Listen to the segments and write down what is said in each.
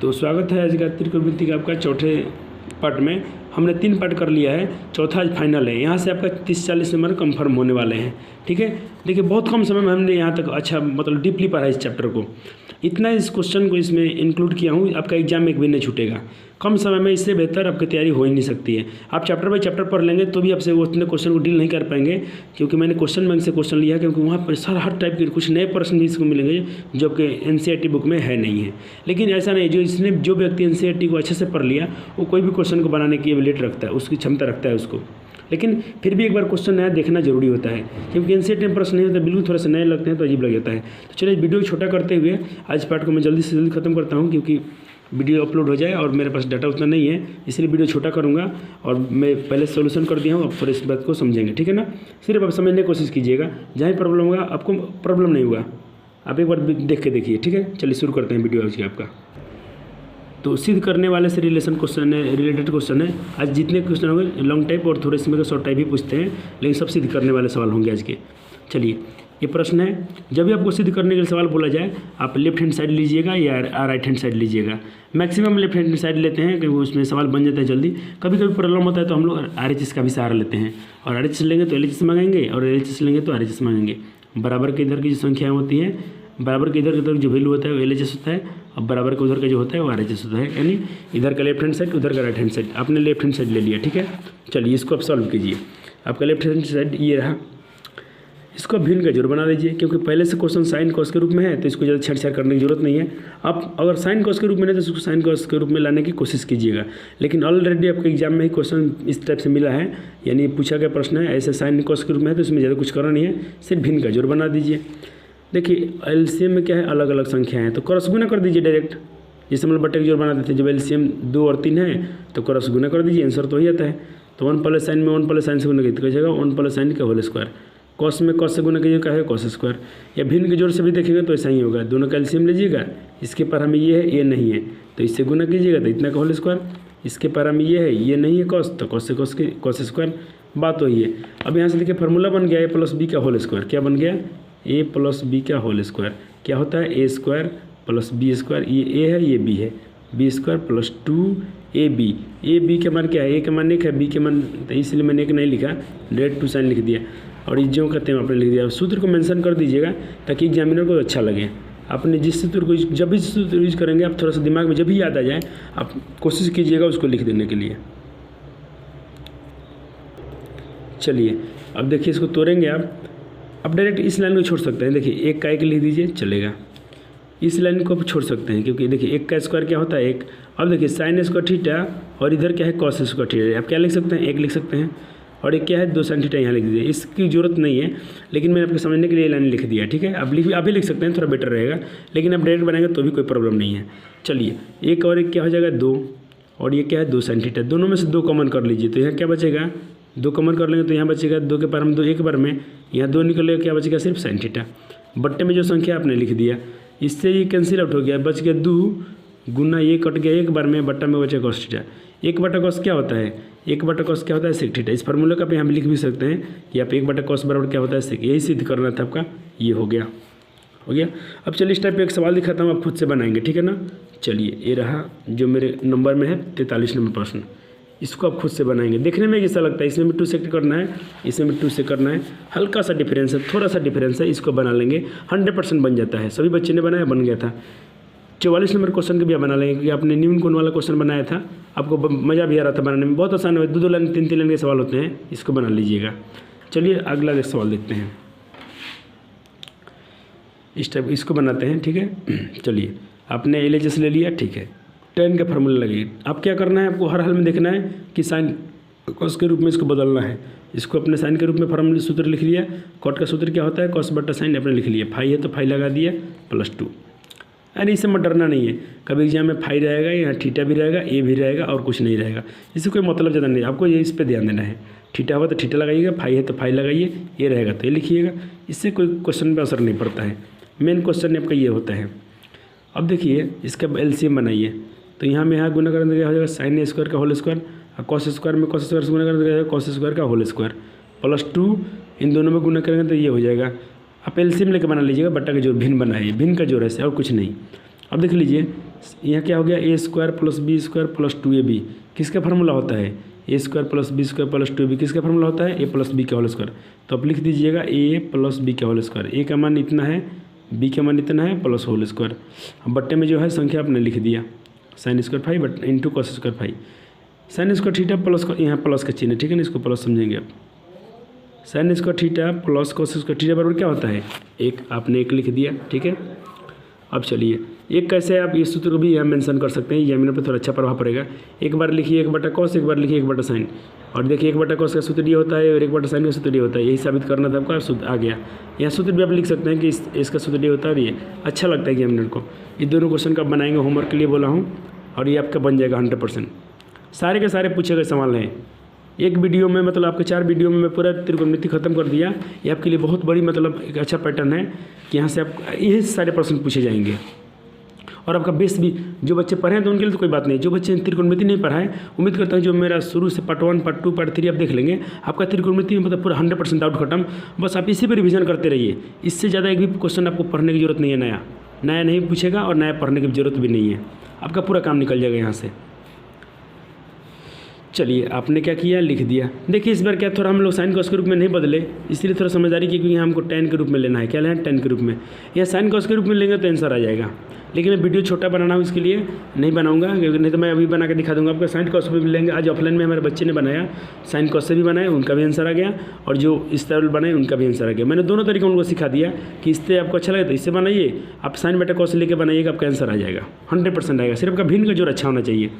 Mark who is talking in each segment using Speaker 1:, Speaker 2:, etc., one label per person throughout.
Speaker 1: तो स्वागत है आज का त्रिकोणमिति का आपका चौथे पार्ट में। हमने 3 पार्ट कर लिया है, चौथा आज फाइनल है। यहाँ से आपका 30-40 नंबर कंफर्म होने वाले हैं। ठीक है, देखिए बहुत कम समय में हमने यहाँ तक अच्छा मतलब डीपली पढ़ा इस चैप्टर को। इतना इस क्वेश्चन को इसमें इंक्लूड किया हूँ, आपका एग्जाम में एक भी नहीं छूटेगा। कम समय में इससे बेहतर आपकी तैयारी हो ही नहीं सकती है। आप चैप्टर बाई चैप्टर पढ़ लेंगे तो भी आपसे वो उतने क्वेश्चन को डील नहीं कर पाएंगे, क्योंकि मैंने क्वेश्चन बैंक से क्वेश्चन लिया, क्योंकि वहाँ पर हर टाइप के कुछ नए प्रश्न भी इसको मिलेंगे जो आपके NCERT बुक में है नहीं है। लेकिन ऐसा नहीं, जो व्यक्ति NCERT को अच्छे से पढ़ लिया वो कोई भी क्वेश्चन को बनाने की एबिलिटी रखता है, उसकी क्षमता रखता है उसको। लेकिन फिर भी एक बार क्वेश्चन नया देखना जरूरी होता है, क्योंकि NCERT में प्रश्न नहीं होता, बिल्कुल थोड़ा सा नए लगते हैं तो अजीब लग जाता है। तो चलिए वीडियो को छोटा करते हुए आज पार्ट को मैं जल्दी से जल्दी खत्म करता हूँ, क्योंकि वीडियो अपलोड हो जाए और मेरे पास डाटा उतना नहीं है, इसलिए वीडियो छोटा करूँगा। और मैं पहले सॉल्यूशन कर दिया हूँ, अब थोड़ा इस बात को समझेंगे। ठीक है ना, सिर्फ आप समझने की कोशिश कीजिएगा, जहाँ प्रॉब्लम होगा आपको प्रॉब्लम नहीं होगा, आप एक बार देख के देखिए। ठीक है, चलिए शुरू करते हैं वीडियो आज की आपका। तो सिद्ध करने वाले से रिलेटेड क्वेश्चन है। आज जितने क्वेश्चन होंगे लॉन्ग टाइप और थोड़े इसमें शॉर्ट टाइप भी पूछते हैं, लेकिन सब सिद्ध करने वाले सवाल होंगे आज के। चलिए, ये प्रश्न है, जब भी आपको सिद्ध करने के लिए सवाल बोला जाए, आप लेफ्ट हैंड साइड लीजिएगा या राइट हैंड साइड लीजिएगा। मैक्सिमम लेफ्ट हैंड साइड लेते हैं, क्योंकि उसमें सवाल बन जाता है जल्दी। कभी कभी प्रॉब्लम होता है तो हम लोग RHS का भी सहारा लेते हैं, और RHS लेंगे तो LHS मांगेंगे, और LHS लेंगे तो RHS मांगेंगे। बराबर के इधर की जो संख्या होती है, बराबर के इधर जो वैल्यू होता है वो LHS होता है, और बराबर के उधर का जो होता है वो RHS होता है। यानी इधर का लेफ्ट हैंड साइड, उधर का राइट हैंड साइड। आपने लेफ्ट हैंड साइड ले लिया। ठीक है, चलिए इसको आप सॉल्व कीजिए। आपका लेफ्ट हैंड साइड ये रहा, इसको भिन्न का जोड़ बना लीजिए, क्योंकि पहले से क्वेश्चन साइन कॉस के रूप में है तो इसको ज़्यादा छेड़छाड़ करने की जरूरत नहीं है। आप अगर साइन कॉस के रूप में नहीं तो इसको साइन कॉस के रूप में लाने की कोशिश कीजिएगा। लेकिन ऑलरेडी आपके एग्जाम में ही क्वेश्चन इस टाइप से मिला है, यानी पूछा गया प्रश्न है ऐसे साइन कॉस के रूप में है, तो इसमें ज़्यादा कुछ करना नहीं है, सिर्फ भिन्न का जोड़ बना दीजिए। देखिए LCM में क्या है, अलग अलग संख्याएँ हैं, तो क्रॉस गुना कर दीजिए डायरेक्ट। जैसे हम लोग बट्टे का जोड़ बना देते हैं, जब LCM 2 और 3 है तो क्रॉस गुना कर दीजिए, आंसर तो हो जाता है। तो 1 प्लस साइन में 1 प्लस साइन से गुना कीजिएगा, 1 प्लस साइन का होल स्क्वायर। कॉस में कॉस से गुना कीजिएगा है कॉस स्क्वायर, या भिन्न के जोड़ से भी देखेंगे तो ऐसा ही होगा। दोनों का LCM लीजिएगा, इसके पर हमें ये है ये नहीं है तो इससे गुना कीजिएगा तो इतना का होल स्क्वायर। इसके पर हमें ये है ये नहीं है कॉस, तो कॉस से कॉस स्क्वायर। बात वही है। अब यहाँ से देखिए फार्मूला बन गया A + B का होल स्क्वायर। क्या बन गया? A + B का होल स्क्वायर। क्या होता है? A² + B square. ये A है ये B है, B² + 2AB। AB के मान क्या है? A के मान 1 है, B के मान, तो इसलिए मैंने 1 नहीं लिखा, डायरेक्ट 2 साइन लिख दिया। और ये जो कहते हैं आपने लिख दिया। सूत्र को मेंशन कर दीजिएगा ताकि एग्जामिनर को अच्छा लगे। आपने जिस सूत्र को जब भी सूत्र यूज करेंगे, आप थोड़ा सा दिमाग में जब भी याद आ जाए आप कोशिश कीजिएगा उसको लिख देने के लिए। चलिए अब देखिए, इसको तोड़ेंगे आप डायरेक्ट इस लाइन को छोड़ सकते हैं। देखिए 1 का 1 लिख दीजिए, चलेगा। इस लाइन को आप छोड़ सकते हैं, क्योंकि देखिए 1 का स्क्वायर क्या होता है 1। अब देखिए साइन स्क्वायर थीटा, और इधर क्या है कॉस स्क्वायर थीटा। आप क्या लिख सकते हैं? 1 लिख सकते हैं, और एक क्या है 2 साइन थीटा यहाँ लिख दीजिए। इसकी जरूरत नहीं है, लेकिन मैंने आपको समझने के लिए लाइन लिख दिया। ठीक है, आप भी लिख सकते हैं, थोड़ा बेटर रहेगा, लेकिन आप डायरेक्ट बनाएंगे तो भी कोई प्रॉब्लम नहीं है। चलिए 1 और 1 क्या हो जाएगा 2, और ये क्या है 2 साइन थीटा। दोनों में से 2 कॉमन कर लीजिए, तो यहाँ क्या बचेगा 2 कॉमन कर लेंगे तो यहाँ बचेगा 2 के पार में 2, 1 बार में यहाँ 2 निकलेगा, क्या बचेगा सिर्फ साइन थीटा। बट्टे में जो संख्या आपने लिख दिया, इससे ये कैंसिल आउट हो गया, बच गया 2 गुना ये कट गया 1 बार में, बट्टा में बचा कॉस थीटा। 1/cos क्या होता है? 1/cos क्या होता है? Sec theta. इस फार्मूले का आप यहाँ लिख भी सकते हैं कि आप 1/cos बराबर क्या होता है सेक। यही सिद्ध करना था आपका, ये हो गया। अब चलिए इस टाइप पे एक सवाल दिखाता हूँ, आप खुद से बनाएंगे। ठीक है ना, चलिए ये रहा जो मेरे नंबर में है 43 नंबर प्रश्न। इसको आप खुद से बनाएंगे। देखने में कैसा लगता है, इसमें भी 2 से करना है, इसमें भी 2 से करना है, हल्का सा डिफरेंस है, थोड़ा सा डिफरेंस है, इसको बना लेंगे 100% बन जाता है। सभी बच्चे ने बनाया, बन गया था। 44 नंबर क्वेश्चन के भी आप बना लेंगे, क्योंकि आपने न्यून कोण वाला क्वेश्चन बनाया था, आपको मज़ा भी आ रहा था बनाने में, बहुत आसान है। 2-2 लाइन 3-3 लाइन के सवाल होते हैं, इसको बना लीजिएगा। चलिए अगला एक सवाल देखते हैं, इस टाइप इसको बनाते हैं। ठीक है, चलिए आपने LHS ले लिया, ठीक है, tan का फार्मूला लगी। अब क्या करना है आपको, हर हाल में देखना है कि साइन कॉस के रूप में इसको बदलना है। इसको अपने साइन के रूप में फार्मूला सूत्र लिख लिया। कॉट का सूत्र क्या होता है? कॉस बटा साइन आपने लिख लिया। फाई है तो फाई लगा दिया +2। अरे इससे मत डरना नहीं है, कभी एग्जाम में फाई रहेगा, यहाँ थीटा भी रहेगा, ए भी रहेगा, और कुछ नहीं रहेगा। इससे कोई मतलब ज़्यादा नहीं, आपको ये इस पर ध्यान देना है। थीटा हुआ तो थीटा लगाइएगा, फाई है तो फाई लगाइए, ये रहेगा तो ये लिखिएगा। इससे कोई क्वेश्चन पर असर नहीं पड़ता है। मेन क्वेश्चन आपका ये होता है। अब देखिए इसका LCM बनाइए, तो यहाँ में गुना करने क्या हो जाएगा साइन स्क्वायर का होल स्क्वायर, और कॉस स्क्वायर में कॉस स्क्वायर से गुना करने का कॉस स्क्वायर का होल स्क्वायर +2। इन दोनों में गुना करेंगे तो ये हो जाएगा। आप LCM लेकर बना लीजिएगा, बट्टा का जोड़ भिन्न बनाइए, भिन्न का जोड़ ऐसे और कुछ नहीं। अब देख लीजिए यहाँ क्या हो गया, A square plus B square plus 2ab किसका फार्मूला होता है, A square plus B square plus 2ab किसका फार्मूला होता है, ए प्लस बी का होल स्क्वायर। तो आप लिख दीजिएगा ए प्लस बी का होल स्क्वायर, ए का मान इतना है, बी का मान इतना है, प्लस होल स्क्वायर। अब बट्टे में जो है संख्या आपने लिख दिया, sine square 5 but into cos square 5, sine square theta plus, यहाँ प्लस का चिन्ह, ठीक है ना, इसको प्लस समझेंगे आप। Sine square theta plus cos square theta बराबर क्या होता है, एक, आपने एक लिख दिया, ठीक है। अब चलिए एक कैसे आप इस सूत्र को भी यहाँ मेंशन कर सकते हैं, एग्जामिनर पर थोड़ा अच्छा प्रभाव पड़ेगा। एक बार लिखिए 1/cos, एक बार लिखिए 1/sin, और देखिए 1/cos का सूत्र ये होता है और 1/sin का सूत्र ये होता है, यही साबित करना था आपका, सूत्र आ गया। यहाँ सूत्र भी आप लिख सकते हैं कि इसका सूत्र ये होता है, ये अच्छा लगता है एग्जामिनर को। ये दोनों क्वेश्चन का बनाएंगे, होमवर्क के लिए बोला हूँ, और ये आपका बन जाएगा 100%। सारे के सारे पूछे गए सवाल हैं एक वीडियो में, मतलब आपके 4 वीडियो में मैं पूरा त्रिकोणमिति खत्म कर दिया। ये आपके लिए बहुत बड़ी मतलब एक अच्छा पैटर्न है कि यहाँ से आप यही सारे प्रश्न पूछे जाएंगे, और आपका बेस भी, जो बच्चे पढ़े हैं तो उनके लिए तो कोई बात नहीं, जो बच्चे त्रिकोणमिति नहीं पढ़ा है, उम्मीद करता हूँ जो मेरा शुरू से पार्ट 1 पार्ट 2 पार्ट 3 आप देख लेंगे, आपका त्रिकोणमिति में मतलब पूरा 100% डाउट खत्म। बस आप इसी पर रिवीजन करते रहिए, इससे ज़्यादा एक भी क्वेश्चन आपको पढ़ने की जरूरत नहीं है, नया नहीं पूछेगा और नया पढ़ने की जरूरत भी नहीं है, आपका पूरा काम निकल जाएगा यहाँ से। चलिए आपने क्या किया, लिख दिया। देखिए इस बार क्या थोड़ा हम लोग साइन कॉस के रूप में नहीं बदले, इसलिए थोड़ा समझदारी की, क्योंकि हमको tan के रूप में लेना है। क्या लेना है, tan के रूप में। यहाँ साइन कॉस के रूप में लेंगे तो आंसर आ जाएगा, लेकिन मैं वीडियो छोटा बनाना हूँ इसके लिए नहीं बनाऊंगा, क्योंकि नहीं तो मैं अभी बना के दिखा दूंगा आपको। साइन कॉस भी लेंगे, आज ऑफलाइन में हमारे बच्चे ने बनाया, साइन कॉस से भी बनाए, उनका भी आंसर आ गया, और जो इस तरह बनाए उनका भी आंसर आ गया। मैंने दोनों तरीके उनको सिखा दिया कि इससे आपको अच्छा लगे तो इससे बनाइए, आप साइन बटा कॉस लेके बनाइएगा, आपका आंसर आ जाएगा, 100% आएगा। सिर्फ आपका भिन्न का जोड़ अच्छा होना चाहिए।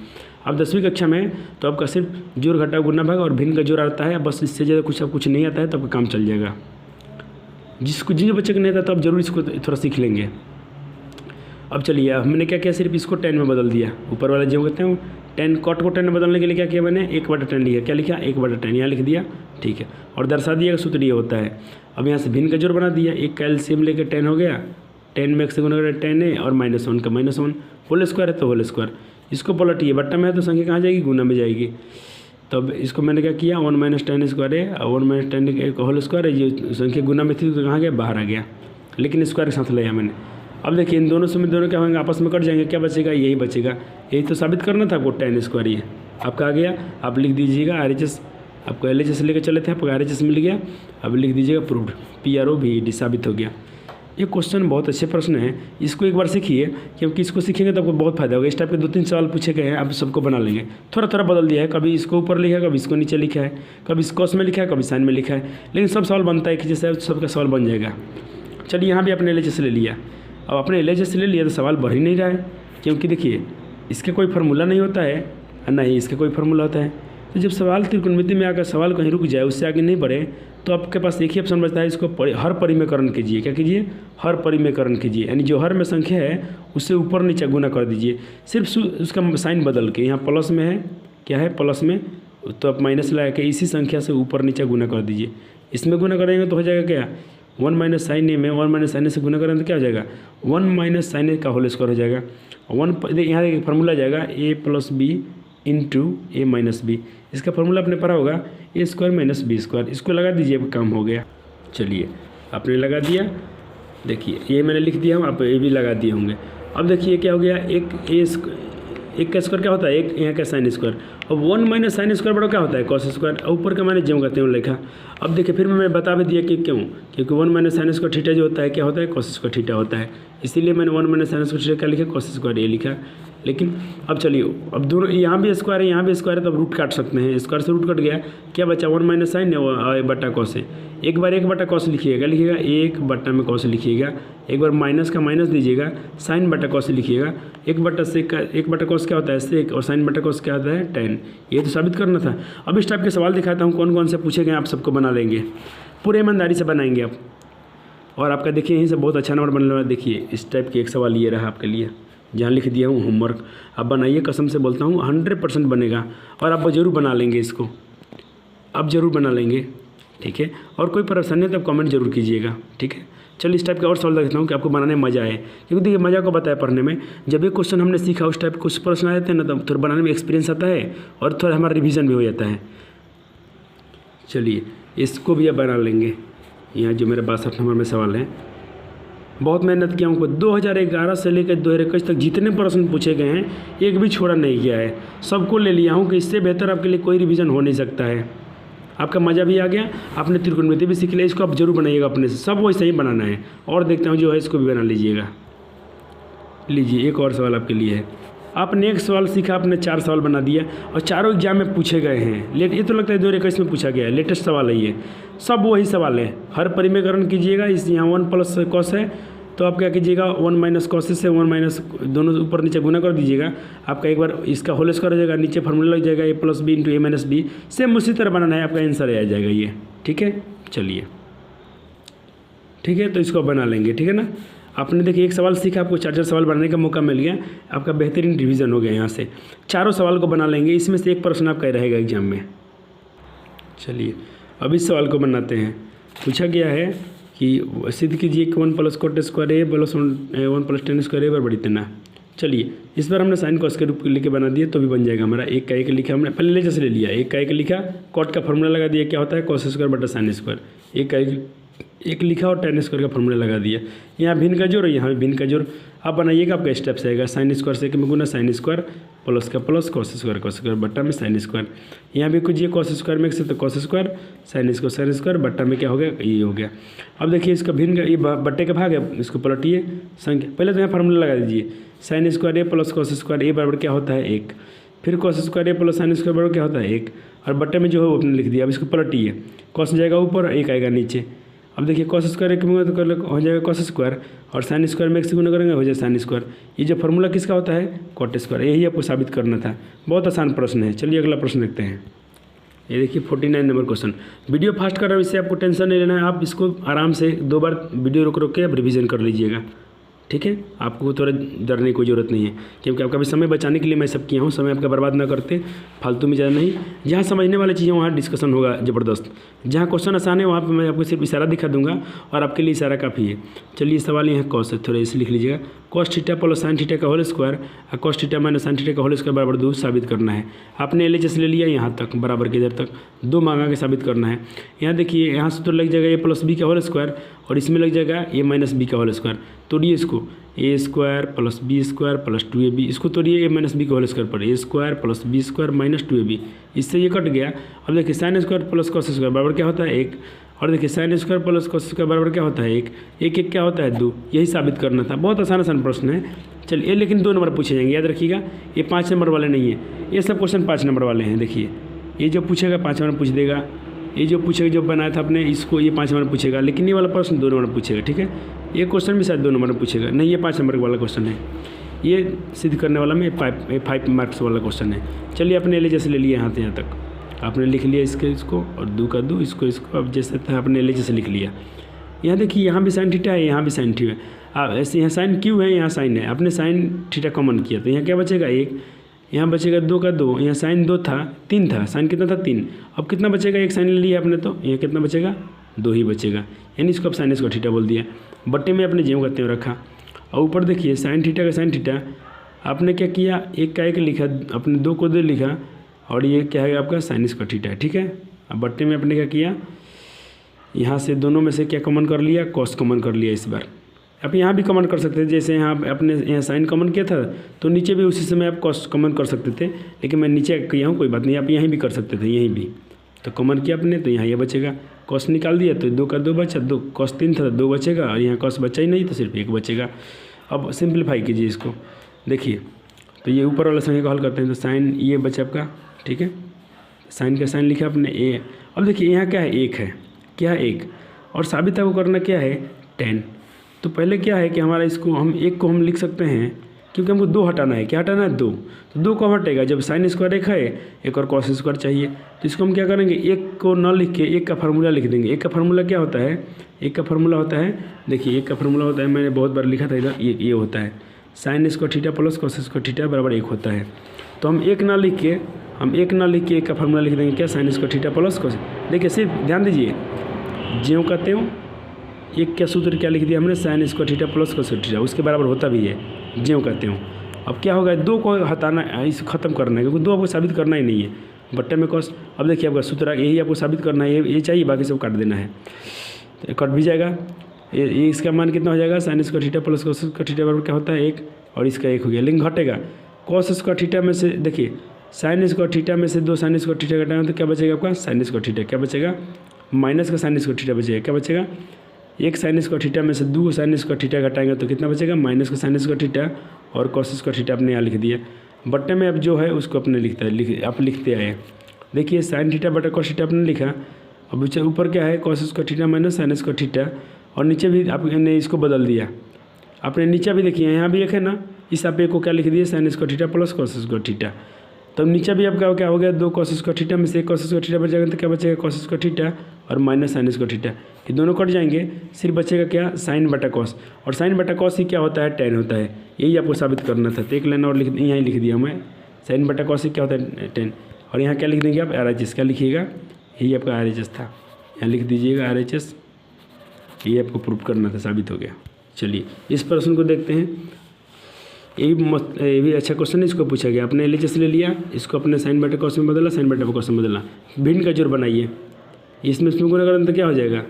Speaker 1: आप 10वीं कक्षा में तो आपका सिर्फ जोड़ घटा गुना भाग और भिन्न का जोड़ आता है, बस इससे ज़्यादा कुछ नहीं आता है, तो आपका काम चल जाएगा। जिन बच्चे को नहीं आता तो आप जरूर इसको थोड़ा सीख लेंगे। अब चलिए हमने क्या किया, सिर्फ इसको 10 में बदल दिया, ऊपर वाला जो कहते हैं 10 कॉट को 10 में बदलने के लिए क्या किया मैंने, 1/10 लिया। क्या लिखा, 1/10 यहाँ लिख दिया, ठीक है, और दर्शा दिया कि सूत्र ये होता है। अब यहाँ से भिन्न का जोड़ बना दिया, एक का एलसीएम लेकर 10 हो गया, 10 में 1 से गुना करें 10 है, और -1 का -1, होल स्क्वायर है तो होल स्क्वायर। इसको पलटिए, बट्टा में है तो संख्या कहाँ जाएगी, गुना में जाएगी। तब इसको मैंने क्या किया, 1 - 10 स्क्वायर है, और 1 - 10 होल स्क्वायर है, ये संख्या गुना में थी तो कहाँ गया, बाहर आ गया, लेकिन स्क्वायर के साथ लिया मैंने। अब देखिए इन दोनों से दोनों क्या होंगे, आपस में कट जाएंगे, क्या बचेगा, यही बचेगा। यही तो साबित करना था आपको, 10 स्क्वायर ये आपका आ गया। आप लिख दीजिएगा RHS, आपको LHS लेकर चले थे, आपको RHS मिल गया। अब लिख दीजिएगा प्रूव्ड, PROVED साबित हो गया। ये क्वेश्चन बहुत अच्छे प्रश्न है, इसको एक बार सीखिए, क्योंकि इसको सीखेंगे तो आपको बहुत फायदा होगा। इस टाइप के 2-3 सवाल पूछे गए हैं, आप सबको बना लेंगे। थोड़ा थोड़ा बदल दिया है, कभी इसको ऊपर लिखा है, कभी इसको नीचे लिखा है, कभी इस कॉस में लिखा है, कभी साइन में लिखा है, लेकिन सब सवाल बनता है कि जैसे सबका सवाल बन जाएगा। चलिए यहाँ भी आपने LHS ले लिया। अब आपने LHS ले लिया तो सवाल बढ़ ही नहीं रहा है, क्योंकि देखिए इसका कोई फार्मूला नहीं होता है, ना ही इसका कोई फार्मूला होता है। तो जब सवाल त्रिकोणमिति में आकर सवाल कहीं रुक जाए, उससे आगे नहीं बढ़े, तो आपके पास एक ही ऑप्शन बचता है, इसको हर परिमेयकरण कीजिए। क्या कीजिए, हर परिमेयकरण कीजिए, यानी जो हर में संख्या है उससे ऊपर नीचे गुना कर दीजिए, सिर्फ उसका साइन बदल के। यहाँ प्लस में है, क्या है प्लस में, तो आप माइनस लगा के इसी संख्या से ऊपर नीचे गुना कर दीजिए। इसमें गुना करेंगे तो हो जाएगा क्या, 1 - sin a में 1 - sin a से गुना करेंगे तो क्या हो जाएगा, 1 - sin a का होल स्क्वायर हो जाएगा। यहाँ एक फार्मूला जाएगा, a + b into a - b। इसका फार्मूला आपने पढ़ा होगा, a² - b²। इसको लगा दीजिए, अब काम हो गया। चलिए आपने लगा दिया, देखिए ये मैंने लिख दिया हूँ, आप ये भी लगा दिए होंगे। अब देखिए क्या हो गया, एक का स्क्वायर क्या होता है, एक यहाँ का साइन स्क्वायर। अब 1 - sin स्क्वायर बड़ा क्या होता है, कॉस स्क्वायर। ऊपर का मैंने जो कहते हैं लिखा। अब देखिए फिर मैं बता भी दिया कि क्यों, क्योंकि 1 - sin स्क्वायर थीटा जो होता है क्या होता है, कॉस स्क्वायर थीटा होता है। इसीलिए मैंने 1 - sin स्क्वायर थीटा क्या लिखा, कॉस स्क्वायर ये लिखा। लेकिन अब चलिए, अब दोनों यहाँ भी स्क्वायर है, यहाँ भी स्क्वायर है, तो अब रूट काट सकते हैं। स्क्वायर से रूट कट गया, क्या बचा, 1 - sin बटा कॉस है। एक बार 1 बटा कॉस लिखिएगा, 1 बटा में कॉस लिखिएगा। एक बार माइनस का माइनस दीजिएगा, साइन बटा कॉस लिखिएगा। 1 बटा कॉस क्या होता है, सेक, और साइन बटा कॉस क्या होता है, tan। ये तो साबित करना था। अब इस टाइप के सवाल दिखाता हूँ कौन कौन से पूछे गए, आप सबको बना लेंगे, पूरे ईमानदारी से बनाएंगे आप। और आपका देखिए यहीं से बहुत अच्छा नंबर बनने वाला। देखिए इस टाइप के एक सवाल ये रहा आपके लिए, जहाँ लिख दिया हूँ होमवर्क। आप बनाइए, कसम से बोलता हूँ 100% बनेगा, और आप ज़रूर बना लेंगे इसको, आप ज़रूर बना लेंगे, ठीक है। और कोई परेशानी है तो आप कमेंट जरूर कीजिएगा, ठीक है। चलिए इस टाइप के और सवाल देखता हूँ कि आपको बनाने में मज़ा आए, क्योंकि देखिए मज़ा को बताया पढ़ने में। जब एक क्वेश्चन हमने सीखा उस टाइप कुछ प्रश्न आ जाते हैं ना, तो थोड़ा बनाने में एक्सपीरियंस आता है, और थोड़ा हमारा रिवीजन भी हो जाता है। चलिए इसको भी आप बना लेंगे। यहाँ जो मेरा 62 नंबर में सवाल है, बहुत मेहनत किया हूँ। 2011 से लेकर 2021 तक जितने प्रश्न पूछे गए हैं एक भी छोड़ा नहीं गया है, सबको ले लिया हूँ कि इससे बेहतर आपके लिए कोई रिवीजन हो नहीं सकता है। आपका मज़ा भी आ गया, आपने त्रिकोणमिति भी सीख लिया, इसको आप जरूर बनाइएगा अपने से, सब वैसे ही बनाना है। और देखता हूँ जो है इसको भी बना लीजिएगा। लीजिए एक और सवाल आपके लिए है। आपने एक सवाल सीखा, आपने 4 सवाल बना दिया और चारों एग्जाम में पूछे गए हैं। ये तो लगता है 2021 में पूछा गया है, लेटेस्ट सवाल है ये, सब वही सवाल है। हर परिमेयकरण कीजिएगा, इस यहाँ 1 प्लस कॉस है तो आप क्या कीजिएगा 1 माइनस कॉस से 1 माइनस दोनों ऊपर नीचे गुना कर दीजिएगा, आपका एक बार इसका होल स्क्वायर हो जाएगा, नीचे फार्मूला लग जाएगा a plus B into A minus B. Same उसी तरह बनाना है, आपका आंसर आ जाएगा ये। ठीक है, चलिए ठीक है, तो इसको बना लेंगे। ठीक है ना, आपने देखिए एक सवाल सीखा, आपको 4 सवाल बनाने का मौका मिल गया, आपका बेहतरीन रिवीजन हो गया। यहाँ से चारों सवाल को बना लेंगे, इसमें से एक प्रश्न आपका रहेगा एग्जाम में। चलिए अब इस सवाल को बनाते हैं। पूछा गया है कि सिद्ध कीजिए कि 1 प्लस कोट स्क्वायर ए प्लस 1 प्लस टेन स्क्वायर ए बराबर इतना। चलिए इस बार हमने साइन कॉस के रूप लेके बना दिया तो भी बन जाएगा हमारा। एक का एक लिखा, हमने पहले ले जैसे ले लिया, एक का एक लिखा, कॉट का फॉर्मूला लगा दिया, क्या होता है कॉस स्क्वायर बटा साइन स्क्वायर। एक का एक लिखा और टेन स्क्वायर का फॉर्मूला लगा दिया। यहाँ भिन्न का जोड़, यहाँ भिन्न का जोड़। आप बनाइएगा, आपका स्टेप्स आएगा। साइन स्क्वायर से में गुना साइन स्क्वायर, प्लस का प्लस, कॉस स्क्वायर बट्टा में साइन स्क्वायर। यहाँ भी कुछ ये कॉस स्क्वायर में से तो कॉस स्क्वायर, साइन स्क्वायर बट्टा में क्या हो गया, ये हो गया। अब देखिए इसका भिन्न का ये बट्टे का भाग है, इसको पलटिए संख्या। पहले तो यहाँ फार्मूला लगा दीजिए, साइन स्क्वायर ए प्लस कॉस स्क्वायर ए बराबर क्या होता है 1, फिर कॉस स्क्वायर ए प्लस साइन स्क्वायर बराबर क्या होता है 1, और बट्टे में जो है वो आपने लिख दिया। अब इसको पलटिए, कॉस जाएगा ऊपर, 1 आएगा नीचे। अब देखिए कॉस स्क्वायर एक में तो हो जाएगा कॉस स्क्वायर, और साइन स्क्वायर में एक से गुना करेंगे हो जाए साइन स्क्वायर। ये जो फार्मूला किसका होता है, कॉट स्क्वायर। यही आपको साबित करना था, बहुत आसान प्रश्न है। चलिए अगला प्रश्न देखते हैं। ये देखिए 49 नंबर क्वेश्चन। वीडियो फास्ट कर रहा हूँ, इससे आपको टेंशन नहीं लेना है, आप इसको आराम से 2 बार वीडियो रोक के आप रिविज़न कर लीजिएगा। ठीक है, आपको थोड़ा डरने की कोई ज़रूरत नहीं है, क्योंकि आपका भी समय बचाने के लिए मैं सब किया हूँ। समय आपका बर्बाद ना करते, फालतू में ज़्यादा नहीं। जहाँ समझने वाली चीज़ें वहाँ डिस्कशन होगा ज़बरदस्त। जहाँ क्वेश्चन आसान है वहाँ पे मैं आपको सिर्फ इशारा दिखा दूंगा और आपके लिए इशारा काफ़ी है। चलिए सवाल यहाँ कॉस है, थोड़ा इसे लिख लीजिएगा। Cos theta plus sine theta का होल स्क्वायर और cos theta minus sine theta का होल स्क्वायर बराबर 2 साबित करना है। आपने LHS ले लिया यहाँ तक, बराबर के इधर तक 2 मांगा के साबित करना है। यहाँ देखिए यहाँ से तो लग जाएगा a प्लस बी का होल स्क्वायर और इसमें लग जाएगा a माइनस बी का होल स्क्वायर। तोड़िए इसको, a square plus B square plus 2ab, इसको तोड़िए a माइनस बी का होल स्क्वायर पर, a square plus B square minus 2ab। इससे ये कट गया। अब देखिए sine square plus cos square बराबर क्या होता है 1, और देखिए sine square plus cos square बराबर क्या होता है 1, 1 क्या होता है 2। यही साबित करना था, बहुत आसान प्रश्न है। चलिए ये लेकिन 2 नंबर पूछे जाएंगे, याद रखिएगा। ये 5 नंबर वाले नहीं है, ये सब क्वेश्चन 5 नंबर वाले हैं। देखिए ये जो पूछेगा 5 नंबर पूछ देगा, ये जो पूछेगा जो बनाया था आपने इसको ये 5 नंबर पूछेगा, लेकिन ये वाला प्रश्न 2 नंबर पूछेगा। ठीक है, ये क्वेश्चन भी शायद 2 नंबर पूछेगा, नहीं ये 5 नंबर वाला क्वेश्चन है। ये सिद्ध करने वाला में 5 मार्क्स वाला क्वेश्चन है। चलिए अपने LHS ले लिया यहाँ तक, आपने लिख लिया इसको और 2 का 2, इसको अब जैसे था आपने LHS लिख लिया। यहाँ देखिए यहाँ भी साइन थीटा है, यहाँ भी साइन थीटा है। ऐसे यहाँ साइन क्यू है, यहाँ साइन है, आपने साइन थीटा कॉमन किया तो यहाँ क्या बचेगा 1, यहाँ बचेगा 2 का 2, यहाँ साइन 2 था, 3 था, साइन कितना था 3। अब कितना बचेगा, 1 साइन ले लिया आपने तो यहाँ कितना बचेगा 2 ही बचेगा, यानी इसको अब साइन स्क्वायर थीटा बोल दिया। बट्टे में अपने ज्यों करते हुए रखा और ऊपर देखिए साइन थीटा का साइन थीटा, आपने क्या किया 1 का 1 लिखा, अपने 2 को 2 लिखा और ये क्या है आपका साइन स्क्वायर थीटा है। ठीक है, अब बट्टे में अपने क्या किया, यहाँ से दोनों में से क्या कॉमन कर लिया, कॉस कॉमन कर लिया। इस बार आप यहाँ भी कॉमन कर सकते थे, जैसे यहाँ अपने यहाँ साइन कॉमन किया था तो नीचे भी उसी समय आप कॉस कॉमन कर सकते थे, लेकिन मैं नीचे किया हूँ, कोई बात नहीं, आप यहीं भी कर सकते थे। यहीं भी तो कॉमन किया आपने तो यहाँ ये बचेगा, कॉस निकाल दिया तो 2 का 2 बचा, 2 कॉस 3 था 2 बचेगा, और यहाँ कॉस बचा ही नहीं तो सिर्फ 1 बचेगा। अब सिंप्लीफाई कीजिए इसको, देखिए तो ये ऊपर वाला संख्या को हल करते हैं तो साइन ये बचा आपका। ठीक है, साइन का साइन लिखा आपने a। अब देखिए यहाँ क्या है 1 है, क्या 1, और साबित आपको करना क्या है 10। तो पहले क्या है कि हमारा इसको हम 1 को हम लिख सकते हैं, क्योंकि हमको 2 हटाना है। क्या हटाना है 2, तो 2 को हटेगा जब साइन स्क्वायर 1 है, एक और कॉस स्क्वायर चाहिए, तो इसको हम क्या करेंगे 1 को न लिख के 1 का फार्मूला लिख देंगे। 1 का फार्मूला क्या होता है, 1 का फार्मूला होता है, देखिए 1 का फार्मूला होता है, मैंने बहुत बार लिखा था इधर, ये होता है sine square theta plus cos square theta बराबर 1 होता है। तो हम 1 ना लिख के 1 का फार्मूला लिख देंगे, क्या sine square theta plus cos. देखिए सिर्फ ध्यान दीजिए, ज्यों कहते हो 1 का सूत्र क्या लिख दिया हमने, sine square theta plus cos theta, उसके बराबर होता भी है, ज्यों कहते हो। अब क्या होगा 2 को हटाना, इसे ख़त्म करना है, क्योंकि 2 आपको साबित करना ही नहीं है, बट्टे में कॉस। अब देखिए आपका सूत्र यही आपको साबित करना है, ये चाहिए, बाकी सब काट देना है, तो कट भी जाएगा। ये इसका मान कितना हो जाएगा, sine square theta plus cos square theta बराबर क्या होता है 1, और इसका 1 हो गया, लेकिन घटेगा। कोस स्क्वायर थीटा में से देखिए साइन स्क्वायर थीटा में से 2 साइन स्क्वायर थीटा घटाएंगे तो क्या बचेगा आपका, साइन स्क्वायर थीटा। क्या बचेगा, माइनस का साइन स्क्वायर थीटा बचेगा। क्या बचेगा, 1 साइन स्क्वायर थीटा में से 2 साइन स्क्वायर थीटा घटाएंगे तो कितना बचेगा, माइनस का साइन स्क्वायर थीटा, और कोस स्क्वायर थीटा अपने यहाँ लिख दिया। बट्टे में अब जो है उसको अपने आप लिखते आए। देखिए साइन थीटा बटा कोस थीटा आपने लिखा, अब ऊपर क्या है, cos square theta minus sine square theta, और नीचे भी आपने इसको बदल दिया। आपने नीचे भी देखिए यहाँ भी एक है ना, इस आप एक को क्या लिख दिए, sine square theta plus cos square theta. तब नीचे भी आपका क्या हो गया, 2 कोस स्क्वायर थीटा में से 1 कोस स्क्वायर थीटा बचेगा तो क्या बचेगा, कोस स्क्वायर थीटा और माइनस साइन स्क्वायर थीटा, ये दोनों कट जाएंगे, सिर्फ बचेगा क्या, साइन बटा कॉस। और साइन बटा कॉस ही क्या होता है, टेन होता है। यही आपको साबित करना था, तो एक लाइन और यहाँ लिख दिया मैं, साइन बटा कॉस ही क्या होता है, 10। और यहाँ क्या लिख देंगे आप, RHS। क्या लिखिएगा, यही आपका RHS था, यहाँ लिख दीजिएगा RHS। ये आपको प्रूव करना था, साबित हो गया। चलिए इस प्रश्न को देखते हैं। ये भी अच्छा क्वेश्चन है, इसको पूछा गया। आपने LHS ले लिया, इसको अपने साइन बटा कॉस में बदला, साइन बटा कॉस में बदला, भिन्न का जोड़ बनाइए। इसमें गुना करेंगे तो क्या हो जाएगा,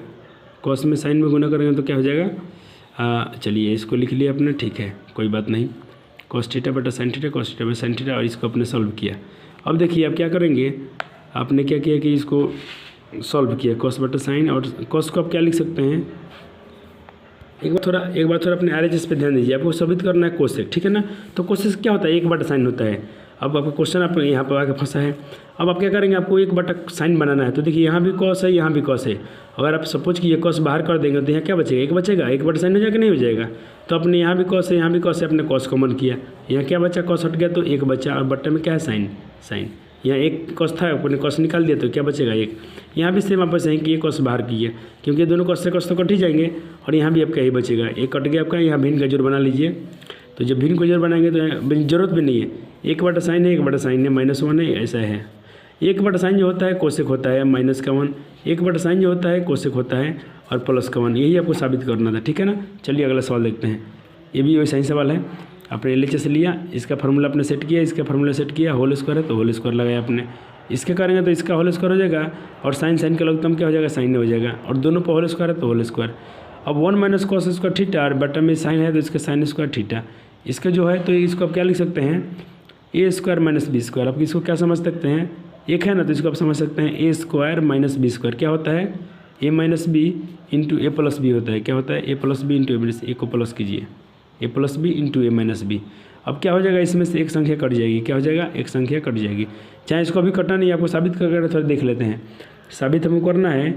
Speaker 1: कॉस में साइन में गुना करेंगे तो क्या हो जाएगा। चलिए इसको लिख लिया आपने, ठीक है कोई बात नहीं। कॉस थीटा बटा साइन थीटा, कॉस थीटा बटा साइन थीटा, और इसको अपने सॉल्व किया। अब देखिए आप क्या करेंगे, आपने क्या किया कि इसको सॉल्व किया, कॉस बटा साइन, और कॉस को आप क्या लिख सकते हैं, एक बार थोड़ा अपने RHS पे ध्यान दीजिए। आपको साबित करना है कोसेक, ठीक है ना। तो कोसेक क्या होता है, 1 बटा साइन होता है। अब आपका क्वेश्चन आप यहाँ पर आके फंसा है। अब आप क्या करेंगे, आपको 1 बटा साइन बनाना है। तो देखिए यहाँ भी कॉस है, यहाँ भी कॉस है। अगर आप सपोज कि ये कॉस बाहर कर देंगे तो यहाँ क्या बचेगा, 1 बचेगा, 1 बटा साइन हो जाएगा, नहीं हो जाएगा। तो अपने यहाँ भी कॉस है, यहाँ भी कॉस है, अपने कॉस कॉमन किया, यहाँ क्या बचा, कॉस हट गया तो 1 बचा, और बट्टे में क्या है, साइन। यहाँ 1 कॉस था, अपने कॉस निकाल दिया तो क्या बचेगा, 1। यहाँ भी सेम वापस है कि ये कॉस बाहर की है, क्योंकि दोनों कॉस से कॉस तो कट ही जाएंगे, और यहाँ भी आपका यही बचेगा, 1 कट गया आपका। यहाँ भिन्न का जोड़ बना लीजिए। तो जब भिन्न का जोड़ बनाएंगे तो जरूरत भी नहीं है, 1 बटा साइन है, 1 बटा साइन है, -1 है, ऐसा है। 1 बटा साइन जो होता है कोसेक होता है -1, 1 बटा साइन जो होता है कोसेक होता है, और +1। यही आपको साबित करना था, ठीक है ना। चलिए अगला सवाल देखते हैं। ये भी वैसा ही सवाल है। आपने LHS लिया, इसका फार्मूला आपने सेट किया, इसका फार्मूला सेट किया, होल स्क्वायर है तो होल स्क्वायर लगाया आपने। इसके करेंगे तो इसका होल स्क्वायर हो जाएगा, और साइन का लघुत्तम क्या हो जाएगा, साइन हो जाएगा, और दोनों पर होल स्क्वायर है तो होल स्क्वायर। अब 1 माइनस कॉस स्क्वायर थीटा, और बटा में साइन है तो इसका साइन स्क्वायर थीटा। इसका जो है तो इसको आप क्या लिख सकते हैं, A square minus B square. आप इसको क्या समझ सकते हैं, एक है ना, तो इसको आप समझ सकते हैं A square minus B square. क्या होता है, A minus B into A plus B होता है। क्या होता है, A plus B into A को प्लस कीजिए, A plus B into A minus B। अब क्या हो जाएगा, इसमें से एक संख्या कट जाएगी। क्या हो जाएगा, एक संख्या कट जाएगी। चाहे इसको अभी कटना नहीं, आपको साबित करके थोड़ा देख लेते हैं। साबित हमको करना है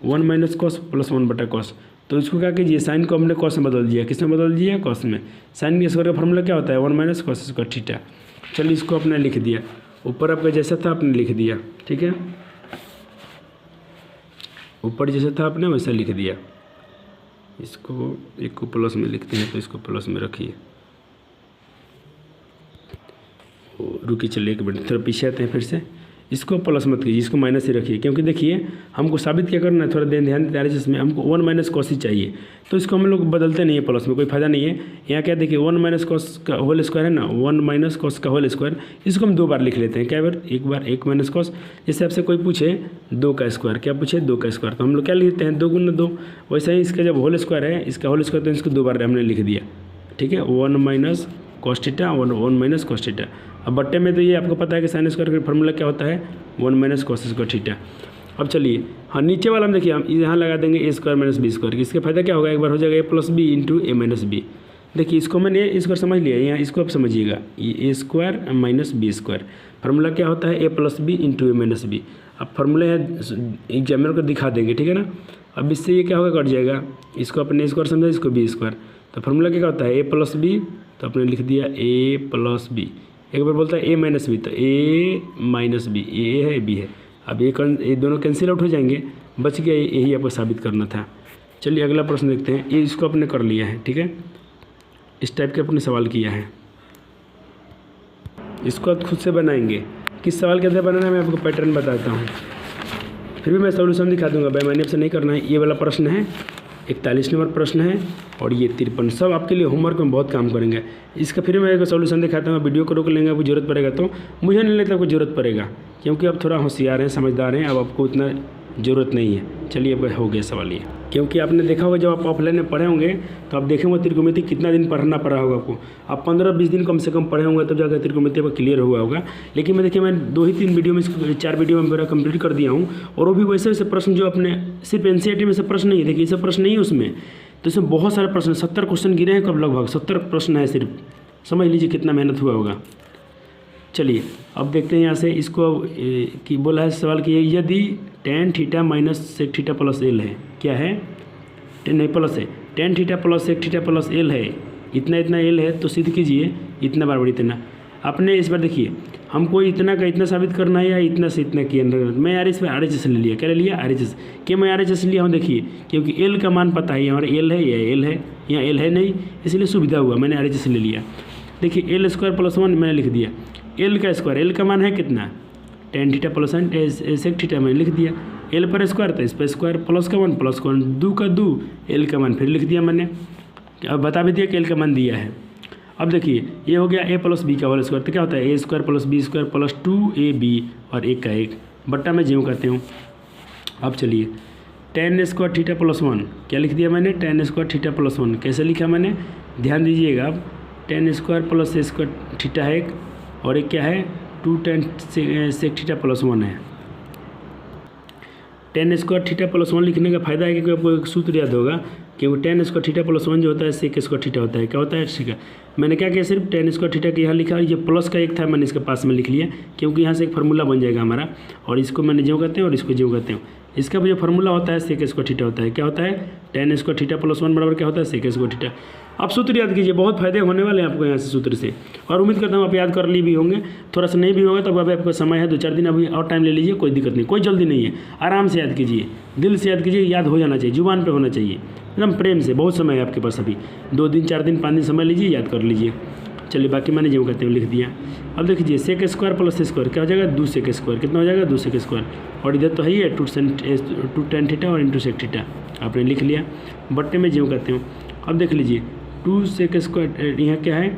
Speaker 1: 1 माइनस कॉस प्लस 1 बटा कॉस। तो इसको क्या कीजिए, साइन को हमने कॉस में बदल दिया। किस में बदल दिया, कॉस में। साइन के स्क्वायर का फॉर्मूला क्या होता है, 1 माइनस कॉस स्क्वायर थीटा। चलिए इसको आपने लिख दिया, ऊपर आपका जैसा था आपने लिख दिया, ठीक है। ऊपर जैसा था आपने वैसा लिख दिया। इसको एक को प्लस में लिखते हैं, तो इसको प्लस में रखिए। रुकिए, चलिए 1 मिनट, थोड़ा पीछे आते हैं फिर से। इसको प्लस मत कीजिए, इसको माइनस ही रखिए, क्योंकि देखिए हमको साबित क्या करना है, थोड़ा ध्यान देते हैं। जिसमें हमको 1 माइनस कॉस ही चाहिए, तो इसको हम लोग बदलते नहीं है प्लस में, कोई फायदा नहीं है। यहाँ क्या देखिए 1 माइनस कॉस का होल स्क्वायर है ना, 1 माइनस कॉस का होल स्क्वायर, इसको हम 2 बार लिख लेते हैं। क्या बार, एक बार 1 माइनस कॉस। जैसे आपसे कोई पूछे 2 का स्क्वायर, क्या पूछे 2 का स्क्वायर, तो हम लोग क्या लिखते हैं 2 गुना 2। वैसे ही इसका जब होल स्क्वायर है, इसका होल स्क्वायर, तो इसको 2 बार हमने लिख दिया, ठीक है। 1 minus cos theta, 1 minus cos theta. अब बट्टे में तो ये आपको पता है कि साइन स्क्वायर का फॉर्मूला क्या होता है, 1 माइनस कॉस स्क्वायर थीटा। अब चलिए हाँ, नीचे वाला हम देखिए, हम यहाँ लगा देंगे A square minus B square. इसके फायदा क्या होगा, एक बार हो जाएगा A plus B into A minus B. देखिए इसको मैंने A स्क्वायर समझ लिया, यहाँ इसको आप समझिएगा, ये A square minus B square. Formula क्या होता है, A plus B into A minus B. अब फार्मूले है, एग्जामिनर को दिखा देंगे, ठीक है ना। अब इससे ये क्या होगा, कट जाएगा। इसको अपने A स्क्वायर समझा, इसको B स्क्वायर। तो फार्मूला क्या होता है, A प्लस बी, तो आपने लिख दिया A प्लस बी। एक बार बोलता है A माइनस बी, तो A माइनस बी, A है B है। अब ये दोनों कैंसिल आउट हो जाएंगे, बच गया, यही आपको साबित करना था। चलिए अगला प्रश्न देखते हैं। ये इसको आपने कर लिया है, ठीक है, इस टाइप के अपने सवाल किया है। इसको आप खुद से बनाएंगे। किस सवाल कैसे बनाना है मैं आपको पैटर्न बताता हूँ, फिर भी मैं सॉल्यूशन दिखा दूंगा। बेईमानी से नहीं करना है। ये वाला प्रश्न है, 41 नंबर प्रश्न है, और ये 53। सब आपके लिए होमवर्क में बहुत काम करेंगे। इसका फिर मैं एक सॉल्यूशन दिखाता हूँ। वीडियो को रोक लेंगे, आपको जरूरत पड़ेगा तो, मुझे नहीं लगता आपको जरूरत पड़ेगा, क्योंकि आप थोड़ा होशियार हैं, समझदार हैं, अब आपको इतना ज़रूरत नहीं है। चलिए अब हो गया सवाल ये। क्योंकि आपने देखा होगा जब आप ऑफलाइन में पढ़े होंगे तो आप देखेंगे त्रिकोणमिति कितना दिन पढ़ना पड़ा होगा आपको। आप 15-20 दिन कम से कम पढ़े होंगे तब जाकर त्रिकोणमिति आपका क्लियर हुआ होगा। लेकिन मैं देखिए मैं 2 ही 3 वीडियो में 4 वीडियो में मेरा कंप्लीट कर दिया हूँ। और वो भी वैसे वैसे प्रश्न जो अपने सिर्फ NCERT में से प्रश्न नहीं है, देखिए ये सब प्रश्न नहीं है उसमें, तो इसमें बहुत सारे प्रश्न 70 क्वेश्चन गिरे हैं कब, लगभग 70 प्रश्न है सिर्फ। समझ लीजिए कितना मेहनत हुआ होगा। चलिए अब देखते हैं यहाँ से इसको कि बोला है सवाल कि यदि tan theta minus sec theta plus L है, क्या है नहीं प्लस है, tan theta plus sec theta plus L है, इतना इतना एल है, तो सिद्ध कीजिए इतना बराबर इतना। आपने इस बार देखिए हमको इतना का इतना साबित करना है या इतना से इतना किया। मैं यार इस पर RHS ले लिया, क्या ले लिया RHS। क्यों मैं RHS लिया हूँ देखिए, क्योंकि एल का मान पता है, यहाँ एल है या एल है, यहाँ एल है नहीं, इसलिए सुविधा हुआ मैंने RHS ले लिया। देखिए एल स्क्वायर प्लस 1 मैंने लिख दिया, एल का स्क्वायर, एल का मान है कितना tan theta plus sec theta मैंने लिख दिया, एल पर स्क्वायर तो इस पर स्क्वायर, प्लस का 1 प्लस का 1, 2 का 2, एल का मान फिर लिख दिया मैंने। अब बता भी दिया कि एल का मान दिया है। अब देखिए ये हो गया a प्लस बी का होल स्क्वायर, तो क्या होता है a square plus B square plus 2ab और 1 का 1 बट्टा में ज्यों करते हूँ। अब चलिए tan स्क्वायर थीटा प्लस 1 क्या लिख दिया मैंने, tan स्क्वायर थीटा प्लस 1 कैसे लिखा मैंने, ध्यान दीजिएगा। अब tan square plus square theta है और एक क्या है 2 tan sec थीटा प्लस 1 है। tan स्क्वायर थीटा प्लस 1 लिखने का फायदा है क्योंकि आपको एक सूत्र याद होगा, क्योंकि tan स्क्वायर थीटा प्लस 1 जो होता है sec स्क्वायर थीटा होता है। क्या होता है ठीक है, मैंने क्या किया सिर्फ tan स्क्वायर थीटा के यहाँ लिखा, ये प्लस का एक था मैंने इसके पास में लिख लिया, क्योंकि यहाँ से एक फार्मूला बन जाएगा हमारा, और इसको मैंने ज्यों कहते हैं और इसको ज्यों कहते हैं। इसका जो फार्मूला होता है sec स्क्वायर थीटा होता है, क्या होता है tan स्क्वायर थीटा प्लस 1 बराबर क्या होता है sec स्क्वायर थीटा। आप सूत्र याद कीजिए, बहुत फायदे होने वाले हैं आपको यहाँ से सूत्र से, और उम्मीद करता हूँ आप याद कर लिए भी होंगे। थोड़ा सा नहीं भी होगा तो अभी आपका समय है 2-4 दिन, अभी और टाइम ले लीजिए, कोई दिक्कत नहीं, कोई जल्दी नहीं है, आराम से याद कीजिए, दिल से याद कीजिए, याद हो जाना चाहिए, जुबान पे होना चाहिए एकदम प्रेम से। बहुत समय है आपके पास, अभी 2 दिन 4 दिन 5 दिन समय लीजिए, याद कर लीजिए। चलिए बाकी मैंने जो कहते हैं लिख दिया। अब देखिए sec स्क्वायर प्लस स्क्वायर क्या हो जाएगा 2 sec स्क्वायर, कितना हो जाएगा 2 sec स्क्वायर, और इधर तो है ही है 2 tan थीटा और इंटू sec थीटा आपने लिख लिया, बट्टे में ज्यों कहते हो। अब देख लीजिए 2 sec स्क्वायर, यहाँ क्या है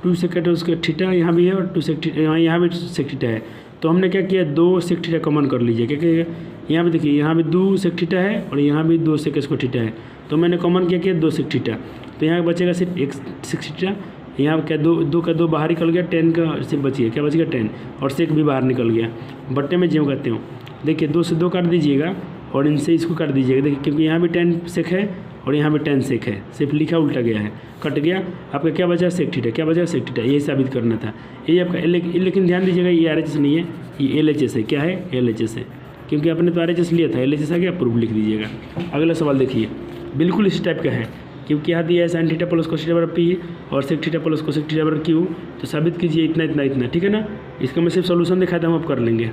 Speaker 1: 2 sec स्क्वायर थीटा यहाँ भी है, और 2 sec थीटा यहाँ भी sec थीटा है, तो हमने क्या किया 2 sec थीटा कॉमन कर लीजिए। क्या क्या यहाँ भी देखिए यहाँ भी 2 sec थीटा है और यहाँ भी 2 sec स्क्वायर थीटा है, तो मैंने कॉमन क्या किया 2 sec थीटा, तो यहाँ बचेगा सिर्फ 1 sec थीटा। यहाँ क्या 2 का 2 बाहर निकल गया, 10 का सिर्फ बच गया, क्या बच गया 10, और sec भी बाहर निकल गया, बट्टे में ज्यों कहते हो। देखिए 2 से 2 काट दीजिएगा और इनसे इसको काट दीजिएगा, देखिए क्योंकि यहाँ भी 10 sec है और यहाँ भी 10 sec है, सिर्फ लिखा उल्टा गया है, कट गया, आपका क्या बचा sec थीटा, क्या बचा sec थीटा, यही साबित करना था, यही आपका। लेकिन ध्यान दीजिएगा ये RHS नहीं है, ये LHS है। क्या है LHS है, क्योंकि आपने तो RHS लिया था, LHS आ गया, प्रूफ लिख दीजिएगा। अगला सवाल देखिए बिल्कुल इस टाइप का है, क्योंकि यहाँ दिया है sin theta plus cos theta बराबर P और sec theta plus cosec theta बराबर Q, तो साबित कीजिए इतना इतना इतना, ठीक है ना। इसका मैं सिर्फ सोल्यूशन दिखाता हूँ, आप कर लेंगे।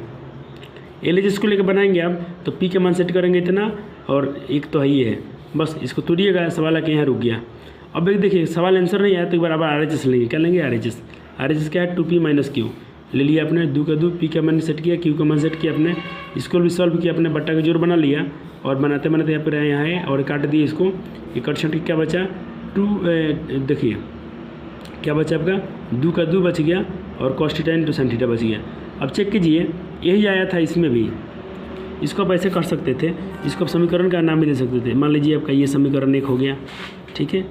Speaker 1: LHS को लेकर बनाएंगे आप, तो P का मान सेट करेंगे इतना, और एक तो है ही है, बस इसको तोड़िएगा, सवाल आके यहाँ रुक गया। अब एक देखिए सवाल आंसर नहीं आया तो एक बार आप RHS लेंगे, क्या लेंगे RHS क्या है 2P माइनस Q ले लिया आपने, 2 का 2, P का मान सेट किया, Q का मान सेट किया आपने, इसको भी सॉल्व किया आपने, बट्टा का जोड़ बना लिया, और बनाते बनाते यहाँ पर यहाँ है और काट दिए इसको, ये कट छट क्या बचा 2, देखिए क्या बचा आपका 2 का 2 बच गया, और cos theta into sin theta बच गया। अब चेक कीजिए यही आया था इसमें भी, इसको आप ऐसे कर सकते थे, इसको आप समीकरण का नाम भी दे सकते थे। मान लीजिए आपका ये समीकरण 1 हो गया, ठीक है,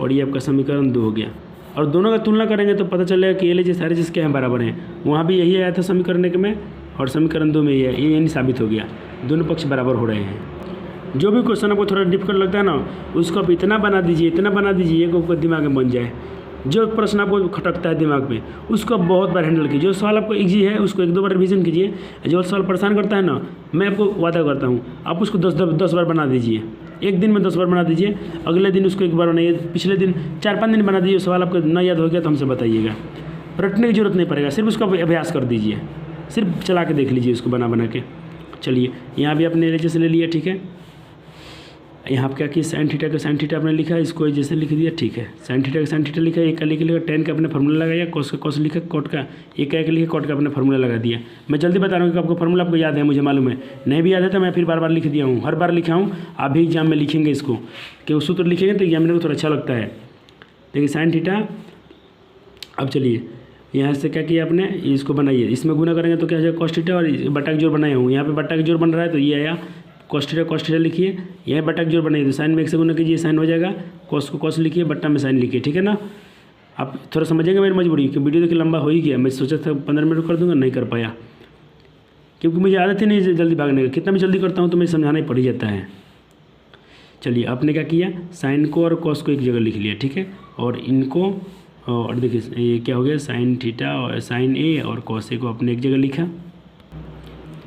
Speaker 1: और ये आपका समीकरण 2 हो गया, और दोनों का तुलना करेंगे तो पता चलेगा कि LHS RHS क्या है बराबर हैं। वहाँ भी यही आया था समीकरण 1 में, और समीकरण 2 में ये यानी साबित हो गया, दोनों पक्ष बराबर हो रहे हैं। जो भी क्वेश्चन आपको थोड़ा डिफिकल्ट लगता है ना, उसको आप इतना बना दीजिए कि आपको दिमाग में बन जाए। जो प्रश्न आपको खटकता है दिमाग में, उसको आप बहुत बार हैंडल कीजिए। जो सवाल आपको इजी है उसको 1-2 बार रिवीजन कीजिए। जो सवाल परेशान करता है ना, मैं आपको वादा करता हूँ आप उसको 10 बार बना दीजिए, एक दिन में 10 बार बना दीजिए, अगले दिन उसको 1 बार बनाइए, पिछले दिन 4-5 दिन बना दीजिए। सवाल आपको ना याद हो गया तो हमसे बताइएगा, रटने की जरूरत नहीं पड़ेगा, सिर्फ उसका अभ्यास कर दीजिए, सिर्फ चला के देख लीजिए उसको बना के। चलिए यहाँ भी आपने LHS ले लिया, ठीक है। यहाँ आप क्या कि sin थीटा का sin थीटा आपने लिखा, इसको जैसे लिख दिया, ठीक है। sin थीटा का sin थीटा लिखा, एक का लिखा, tan का अपने फार्मूला लगाया, cos का cos लिखा, cot का एक लिखा, cot का अपने फार्मूला लगा दिया। मैं जल्दी बता रहा हूँ कि आपको फार्मूला आपको याद है, मुझे मालूम है, नहीं भी याद है तो मैं फिर बार लिख दिया हूँ, हर बार लिखा हूँ। आप भी एग्जाम में लिखेंगे इसको, कि सूत्र लिखेंगे तो एग्जामिनर को थोड़ा अच्छा लगता है। देखिए sin थीटा, अब चलिए यहाँ से क्या किया आपने, इसको बनाइए, इसमें गुना करेंगे तो क्या हो जाएगा cos थीटा, और बट्टा का जोड़ बनाया हूँ, यहाँ पे बट्टा का जोड़ बन रहा है तो ये आया cos थीटा लिखिए, यह बटा का जोड़ बनाइए तो साइन में 1 से गुना कीजिए, साइन हो जाएगा, कॉस को कॉस लिखिए, बट्टा में साइन लिखिए, ठीक है ना। आप थोड़ा समझेंगे मेरी मजबूरी कि वीडियो देखिए लंबा हो ही गया, मैं सोचा था 15 मिनट कर दूंगा, नहीं कर पाया क्योंकि मुझे आदत ही नहीं जल्दी भागने का, कितना भी जल्दी करता हूँ तो मुझे समझाना ही पड़ ही जाता है। चलिए आपने क्या किया, साइन को और कॉस को एक जगह लिख लिया, ठीक है, और इनको और देखिए ये क्या हो गया, साइन थीटा और साइन ए और कॉस ए को अपने एक जगह लिखा।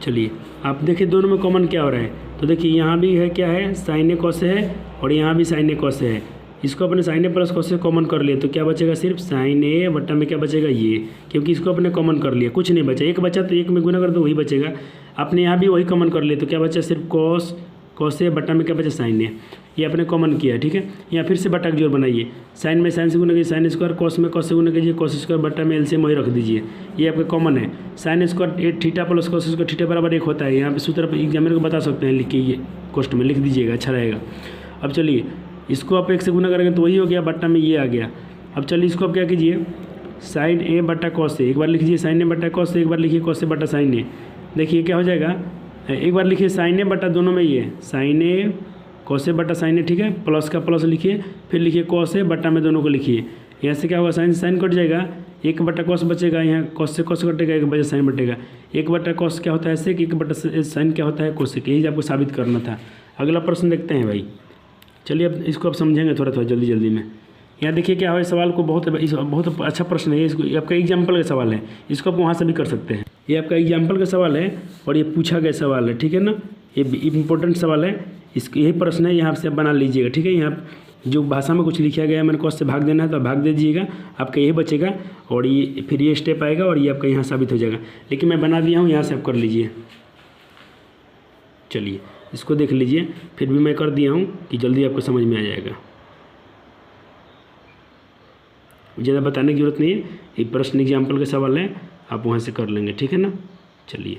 Speaker 1: चलिए आप देखिए दोनों में कॉमन क्या हो रहा है, तो देखिए यहाँ भी है क्या है, साइन ए कॉस है और यहाँ भी साइन ए कॉस है। इसको अपने साइन ए प्लस कॉस से कॉमन कर लिए तो क्या बचेगा, सिर्फ साइन ए बट्टा में क्या बचेगा ये, क्योंकि इसको अपने कॉमन कर लिया, कुछ नहीं बचा, एक बचा तो एक में गुना कर दो वही बचेगा। आपने यहाँ भी वही कॉमन कर लिए तो क्या बचा, सिर्फ कॉस ए बट्टा में क्या बचा, साइन ए, ये आपने कॉमन किया, ठीक है। यहाँ फिर से बट्टा का जोड़ बनाइए, साइन में साइन से गुना कीजिए साइन स्क्वायर, कॉस में कॉस से गुना कीजिए कॉस स्क्वायर, बट्टा में एलसीएम वही रख दीजिए, ये आपका कॉमन है। Sine square theta plus cos square theta बराबर 1 होता है, यहाँ पे सूत्र आप एग्जामिनर को बता सकते हैं, लिख के ये क्वेश्चन में लिख दीजिएगा, अच्छा रहेगा। अब चलिए इसको आप 1 से गुना करेंगे तो वही हो गया, बट्टा में ये आ गया। अब चलिए इसको आप क्या कीजिए, साइन ए बट्टा कॉस ए, एक बार लिख लीजिए साइन ए बट्टा कॉस ए, एक बार लिखिए कॉस ए बट्टा साइन ए, देखिए क्या हो जाएगा, एक बार लिखिए साइन ए बट्टा दोनों में ये साइन ए कॉस ए बट्टा साइन ए, ठीक है, प्लस का प्लस लिखिए, फिर लिखिए कॉस ए बट्टा में दोनों को लिखिए, यहाँ से क्या होगा, साइन साइन कट जाएगा, 1 बट्टा कॉस बचेगा, यहाँ कॉस से कॉस कटेगा, 1 बचा साइन बटेगा, 1 बट्टा कॉस क्या होता है सेक, 1 बट्टा साइन क्या होता है कोसेक, यही आपको साबित करना था। अगला प्रश्न देखते हैं भाई, चलिए अब इसको आप समझेंगे थोड़ा थोड़ा जल्दी में। यहाँ देखिए क्या है, सवाल को बहुत अच्छा प्रश्न है, इसको आपका एग्जाम्पल का सवाल है, इसको आप वहाँ से भी कर सकते हैं, ये आपका एग्जाम्पल का सवाल है और ये पूछा गया सवाल है, ठीक है ना, ये इंपॉर्टेंट सवाल है, इसको यही प्रश्न है, यहाँ से आप बना लीजिएगा, ठीक है। यहाँ जो भाषा में कुछ लिखा गया है मैंने कॉस से भाग देना है तो भाग दे दीजिएगा, आपका यही बचेगा और ये फिर ये स्टेप आएगा और ये आपका यहाँ साबित हो जाएगा, लेकिन मैं बना दिया हूँ, यहाँ से आप कर लीजिए। चलिए इसको देख लीजिए, फिर भी मैं कर दिया हूँ कि जल्दी आपको समझ में आ जाएगा, ज़्यादा बताने की जरूरत नहीं है, ये प्रश्न एग्जाम्पल का सवाल है, आप वहाँ से कर लेंगे, ठीक है ना। चलिए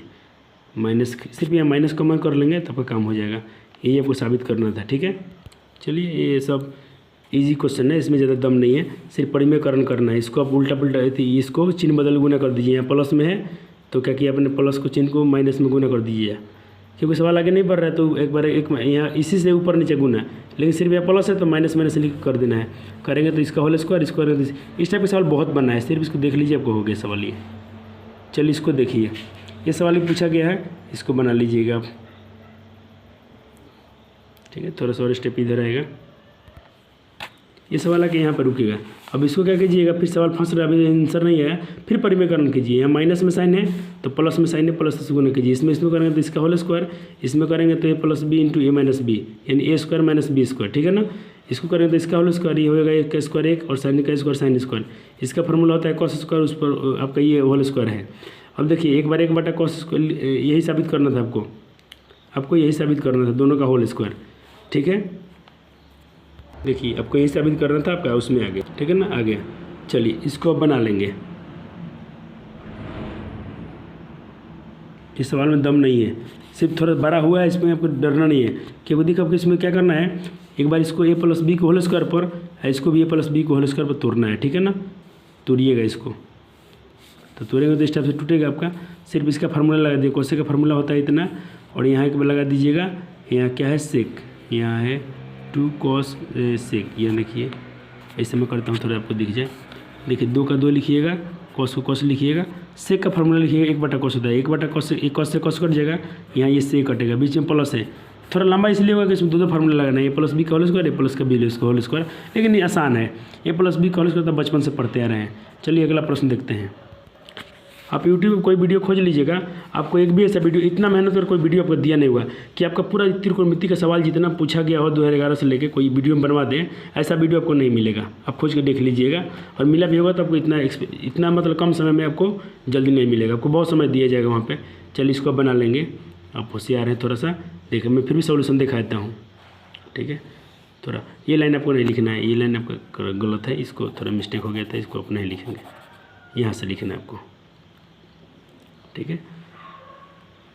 Speaker 1: माइनस, सिर्फ यहाँ माइनस कॉमन कर लेंगे तो आपका काम हो जाएगा, यही आपको साबित करना था, ठीक है। चलिए ये सब इजी क्वेश्चन है, इसमें ज़्यादा दम नहीं है, सिर्फ परिमेयकरण करना है। इसको आप उल्टा पुल्टा इसको चिन्ह बदल गुना कर दीजिए, यहाँ प्लस में है तो क्या किया आपने, प्लस को चिन्ह को माइनस में गुना कर दीजिए, क्योंकि सवाल आगे नहीं बढ़ रहा है तो एक बार एक यहाँ इसी से ऊपर नीचे गुना, लेकिन सिर्फ यहाँ प्लस है तो माइनस माइनस लिख कर देना है, करेंगे तो इसका होल स्क्वायर, इसको करेंगे तो इस टाइप का सवाल बहुत बना है, सिर्फ इसको देख लीजिए आपको हो गया सवाल ये। चलिए इसको देखिए, ये सवाल भी पूछा गया है, इसको बना लीजिएगा आप, ठीक है। थोड़ा सा और स्टेप इधर आएगा, ये सवाल आके यहाँ पर रुकेगा। अब इसको क्या कीजिएगा, फिर सवाल फंस रहा है, अभी आंसर नहीं है, फिर परिमेयकरण कीजिए, यहाँ माइनस में साइन है तो प्लस में साइन है, प्लस से गुना कीजिए, इसमें करेंगे तो इसका होल स्क्वायर, इसमें करेंगे तो ए plus B into A minus B, यानी ए स्क्वायर माइनस बी स्क्वायर, ठीक है ना। इसको करेंगे तो इसका होल स्क्वायर, ये होगा एक का स्क्वायर एक और साइन का स्क्वायर साइन स्क्वायर, इसका फॉर्मूला होता है कॉस स्क्वायर, उस पर आपका ये होल स्क्वायर है। अब देखिए एक बार 1 बटा कॉस स्क्वायर, यही साबित करना था आपको यही साबित करना था, दोनों का होल स्क्वायर, ठीक है। देखिए आपको यही साबित करना था, आपका उसमें आ गया, ठीक है ना, आ गया। चलिए इसको अब बना लेंगे, इस सवाल में दम नहीं है, सिर्फ थोड़ा बड़ा हुआ है, इसमें आपको डरना नहीं है, क्योंकि देखो आपको इसमें क्या करना है, एक बार इसको ए प्लस बी को होल स्क्वायर पर, इसको भी ए प्लस बी को होल स्क्वायर पर तोड़ना है, ठीक है ना। तोड़िएगा इसको, तो तोड़ेंगे तो इस टाइप से टूटेगा आपका, सिर्फ इसका फार्मूला लगा दीजिए, कोसे का फार्मूला होता है इतना, और यहाँ एक बार लगा दीजिएगा, यहाँ क्या है सेक, यहाँ है 2 cos सेक, यहाँ देखिए ऐसे मैं करता हूँ थोड़ा आपको दिख जाए, देखिए 2 का 2 लिखिएगा, कॉस को कॉस लिखिएगा, सेक का फार्मूला लिखिएगा, 1 बटा कॉस होता है, 1 बटा कॉस से कॉस से कॉस कट जाएगा, यहाँ ये सेक कटेगा, बीच में प्लस है, थोड़ा लंबा इसलिए होगा कि इसमें 2 फार्मूला लगाना है, ए प्लस बी का होल स्क्वायर, ए प्लस का बी होल स्क्वायर, लेकिन ये आसान है, ए प्लस बी का होल स्क्वायर तो बचपन से पढ़ते आ रहे हैं। चलिए अगला प्रश्न देखते हैं। आप यूट्यूब पर कोई वीडियो खोज लीजिएगा, आपको एक भी ऐसा वीडियो, इतना मेहनत कर कोई वीडियो आपको दिया नहीं हुआ कि आपका पूरा त्रिकोणमिति का सवाल जितना पूछा गया हो 2011 से लेके कोई वीडियो में बनवा दें, ऐसा वीडियो आपको नहीं मिलेगा। आप खोज के देख लीजिएगा, और मिला भी होगा तो आपको इतना मतलब कम समय में आपको जल्दी नहीं मिलेगा, आपको बहुत समय दिया जाएगा वहाँ पर। चलिए इसको बना लेंगे, आप होशियार हैं थोड़ा सा, देखिए मैं फिर भी सोल्यूशन दिखाता हूँ, ठीक है। थोड़ा ये लाइन आपको नहीं लिखना है, ये लाइन आपका गलत है, इसको थोड़ा मिस्टेक हो गया था, इसको आप नहीं लिखेंगे, यहाँ से लिखना है आपको, ठीक है।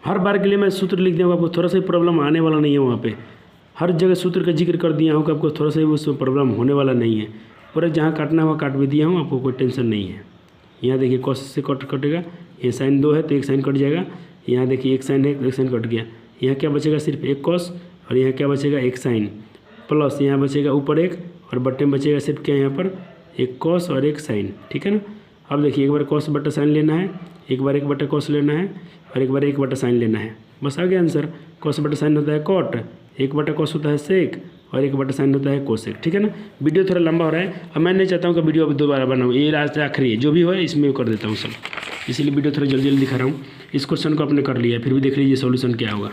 Speaker 1: हर बार के लिए मैं सूत्र लिख दूँगा, आपको थोड़ा सा ही प्रॉब्लम आने वाला नहीं है, वहाँ पे हर जगह सूत्र का जिक्र कर दिया हूँ कि आपको थोड़ा सा ही उसमें प्रॉब्लम होने वाला नहीं है, पूरा जहाँ काटना हुआ काट भी दिया हूँ, आपको कोई टेंशन नहीं है। यहाँ देखिए कॉस से कटेगा, ये साइन 2 है तो एक साइन कट जाएगा, यहाँ देखिए एक साइन है तो एक साइन कट गया, यहाँ क्या बचेगा, सिर्फ एक कॉस, और यहाँ क्या बचेगा, एक साइन, प्लस यहाँ बचेगा ऊपर एक, और बट्टे में बचेगा सिर्फ क्या, यहाँ पर एक कॉस और एक साइन। ठीक है ना। अब देखिए एक बार कॉस बट्टा साइन लेना है, एक बार एक बट्टा कॉस लेना है, और एक बार एक बट्टा साइन लेना है, बस आ गया आंसर। कॉस बट्टा साइन होता है कॉट, एक बट्टा कॉस होता है सेक, और एक बट्टा साइन होता है कोसेक। ठीक है ना। वीडियो थोड़ा लंबा हो रहा है, अब मैं नहीं चाहता हूँ कि वीडियो अब दोबारा बनाऊँ, ये लास्ट आखिरी है, जो भी हो इसमें कर देता हूँ सब, इसीलिए वीडियो थोड़ा जल्दी जल्दी दिखा रहा हूँ। इस क्वेश्चन को आपने कर लिया, फिर भी देख लीजिए सॉल्यूशन क्या होगा।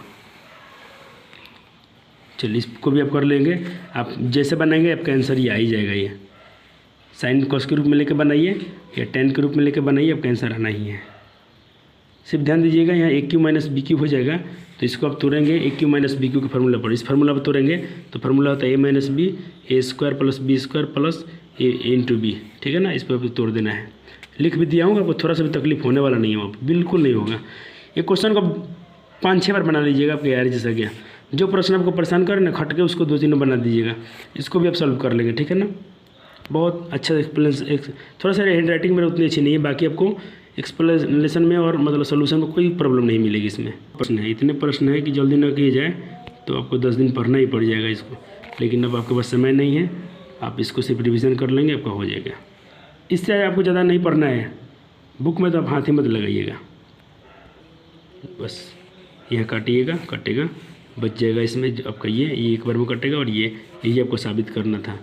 Speaker 1: चलिए इसको भी आप कर लेंगे, आप जैसे बनाएंगे आपका आंसर ये आ ही जाएगा। ये साइन कॉस के रूप में लेके बनाइए या टेन के रूप में लेके बनाइए, आपका आंसर आना ही है। सिर्फ ध्यान दीजिएगा यहाँ A cube minus B cube हो जाएगा, तो इसको आप तोड़ेंगे A cube minus B cube के फार्मूला पर। इस फार्मूला पर तोड़ेंगे तो फार्मूला होता है A minus B A square plus B square plus A into B. ठीक है ना। इस पर तोड़ देना है, लिख भी दिया हूँ, आपको थोड़ा सा भी तकलीफ होने वाला नहीं है, वहाँ बिल्कुल नहीं होगा। ये क्वेश्चन को 5-6 बार बना लीजिएगा, आपके यार जैसा गया। जो प्रश्न आपको परेशान करे ना, खट के उसको 2-3 बना दीजिएगा, इसको भी आप सॉल्व कर लेंगे। ठीक है ना। बहुत अच्छा एक्सप्लेन, थोड़ा सा हैंड राइटिंग मेरी उतनी अच्छी नहीं है, बाकी आपको एक्सप्लेनेशन में और मतलब सोल्यूशन में कोई प्रॉब्लम नहीं मिलेगी। इसमें प्रश्न है, इतने प्रश्न है कि जल्दी ना किए जाए तो आपको 10 दिन पढ़ना ही पड़ जाएगा इसको, लेकिन अब आपके पास समय नहीं है, आप इसको सिर्फ रिवीजन कर लेंगे, आपका हो जाएगा। इससे आपको ज़्यादा नहीं पढ़ना है, बुक में तो आप हाथ ही मत लगाइएगा, बस यह काटिएगा, कटेगा, बच जाएगा इसमें आपका ये एक बार में कटेगा, और ये यही आपको साबित करना था।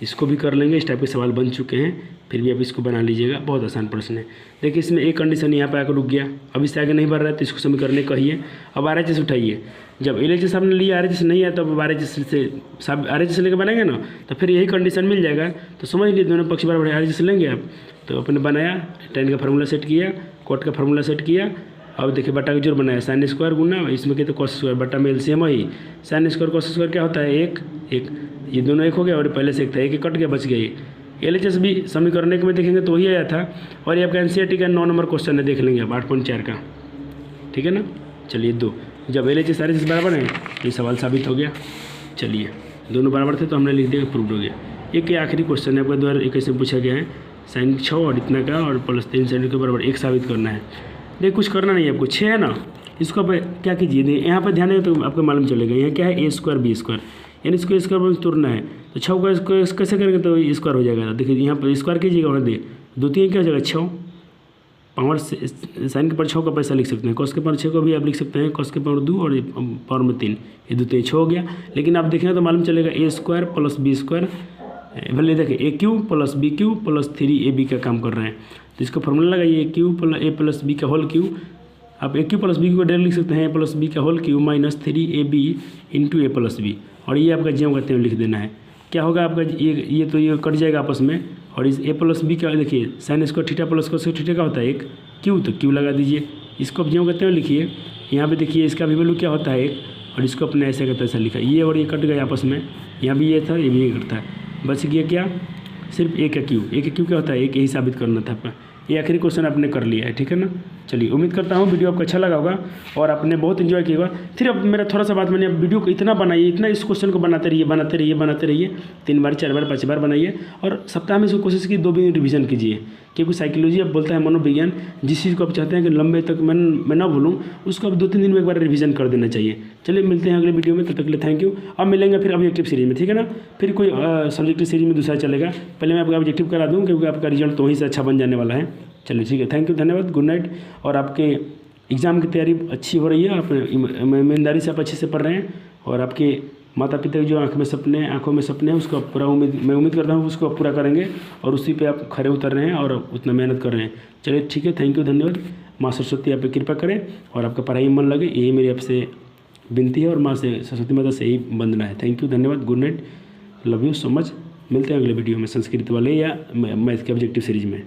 Speaker 1: इसको भी कर लेंगे, इस टाइप के सवाल बन चुके हैं, फिर भी आप इसको बना लीजिएगा, बहुत आसान प्रश्न है। देखिए इसमें एक कंडीशन यहाँ पे आकर रुक गया, अब इससे आगे नहीं बढ़ रहा है, तो इसको समीकरण कहिए। अब RHS उठाइए, जब LHS आपने लिया RHS नहीं है, तब RHS लेकर बनाएंगे ना, तो फिर यही कंडीशन मिल जाएगा। तो समझ लीजिए दोनों पक्ष बराबर RHS लेंगे आप, तो अपने बनाया, टेन का फार्मूला सेट किया, कोट का फार्मूला सेट किया। अब देखिए बट्टा का जोड़ बनाया, साइन स्क्वायर गुना इसमें कहते कॉस स्क्वायर, बट्टा में एलसीएम वही, साइन स्क्वायर कॉस स्क्वायर क्या होता है, एक एक, ये दोनों एक हो गया, और पहले से एक था, एक कट गया, बच गया ये। LHS भी समीकरण में देखेंगे तो वही आया था, और ये आपका NCERT का 9 नंबर क्वेश्चन है, देख लेंगे आप 8.4 का। ठीक है ना। चलिए 2, जब LHS RHS बराबर है, ये सवाल साबित हो गया। चलिए दोनों बराबर थे तो हमने लिख दिया, प्रूव हो गया। एक के आखिरी क्वेश्चन है आपका 2021 में पूछा गया है, साइन 6 और इतना का और प्लस 3 साइन के बराबर एक साबित करना है। देखिए कुछ करना नहीं है आपको, 6 है ना, इसको आप क्या कीजिए, यहाँ पर ध्यान दें तो आपको मालूम चलेगा। यहाँ क्या है, A स्क्वायर B स्क्वायर, यानी इसको स्क्वायर में तोड़ना है, तो 6 को इसको कैसे करेंगे तो स्क्वायर हो जाएगा। देखिए यहाँ पर स्क्वायर कीजिएगा, वहाँ दे 2-3 क्या हो जाएगा, 6 पावर साइन के पावर 6 का पैसा लिख सकते हैं, कॉस के पावर 6 को भी आप लिख सकते हैं, कॉस के पावर 2 और पावर में 3, ये 2 3 6 हो गया। लेकिन आप देखेंगे तो मालूम चलेगा A square plus B square, भले देखिए A cube plus B cube plus 3ab का काम कर रहे हैं, तो इसका फॉर्मूला लगाइए ए प्लस बी का होल क्यू। आप A cube plus B cube को डायरेक्ट लिख सकते हैं, ए प्लस बी का whole cube minus 3ab into A plus B, और ये आपका ज्यों करते हुए लिख देना है। क्या होगा आपका ये तो ये कट जाएगा आपस में, और इस ए प्लस बी का देखिए sine square theta plus cos theta का होता है एक क्यू, तो क्यू लगा दीजिए, इसको ज्यों करते हुए लिखिए। यहाँ पे देखिए इसका भी वैल्यू क्या होता है एक, और इसको अपने ऐसे का तैसा लिखा, ये और ये कट गए आपस में, यहाँ भी ये था ये भी ये कटता है, बच गया क्या, सिर्फ ए का क्यू क्या होता है एक, यही साबित करना था आपका। ये आखिरी क्वेश्चन आपने कर लिया है। ठीक है ना। चलिए उम्मीद करता हूँ वीडियो आपको अच्छा लगा होगा और आपने बहुत एंजॉय किया होगा। फिर अब मेरा थोड़ा सा बात मैंने वीडियो को इतना बनाइए, इतना इस क्वेश्चन को बनाते रहिए 3 बार 4 बार 5 बार बनाइए, और सप्ताह में इसको कोशिश की 2 दिन रिवीजन कीजिए, क्योंकि साइकोलॉजी अब बोलता है मनोविज्ञान, जिस चीज़ को आप चाहते हैं कि लंबे तक मैं ना भूलूँ, उसको अब 2-3 दिन में एक बार रिवीजन कर देना चाहिए। चलिए मिलते हैं अगले वीडियो में, तब तक के लिए थैंक यू। अब मिलेंगे फिर ऑब्जेक्टिव सीरीज में, ठीक है ना। फिर कोई सब्जेक्टिव सीरीज में दूसरा चलेगा, पहले मैं आपका ऑब्जेक्टिव करा दूँ, क्योंकि आपका रिजल्ट तो वहीं से अच्छा बन जाने वाला है। चलिए ठीक है, थैंक यू, धन्यवाद, गुड नाइट। और आपके एग्ज़ाम की तैयारी अच्छी हो रही है, आप ईमानदारी से आप अच्छे से पढ़ रहे हैं, और आपके माता पिता की जो आंखों में सपने हैं उसको पूरा मैं उम्मीद करता हूँ उसको आप पूरा करेंगे, और उसी पे आप खरे उतर रहे हैं और उतना मेहनत कर रहे हैं। चलिए ठीक है, थैंक यू, धन्यवाद। माँ सरस्वती आप पे कृपा करें और आपका पढ़ाई में मन लगे, यही मेरी आपसे विनती है, और माँ से सरस्वती माता से यही वंदना है। थैंक यू, धन्यवाद, good night, love you so much. मिलते हैं अगले वीडियो में संस्कृत वाले या मैथ के ऑब्जेक्टिव सीरीज में।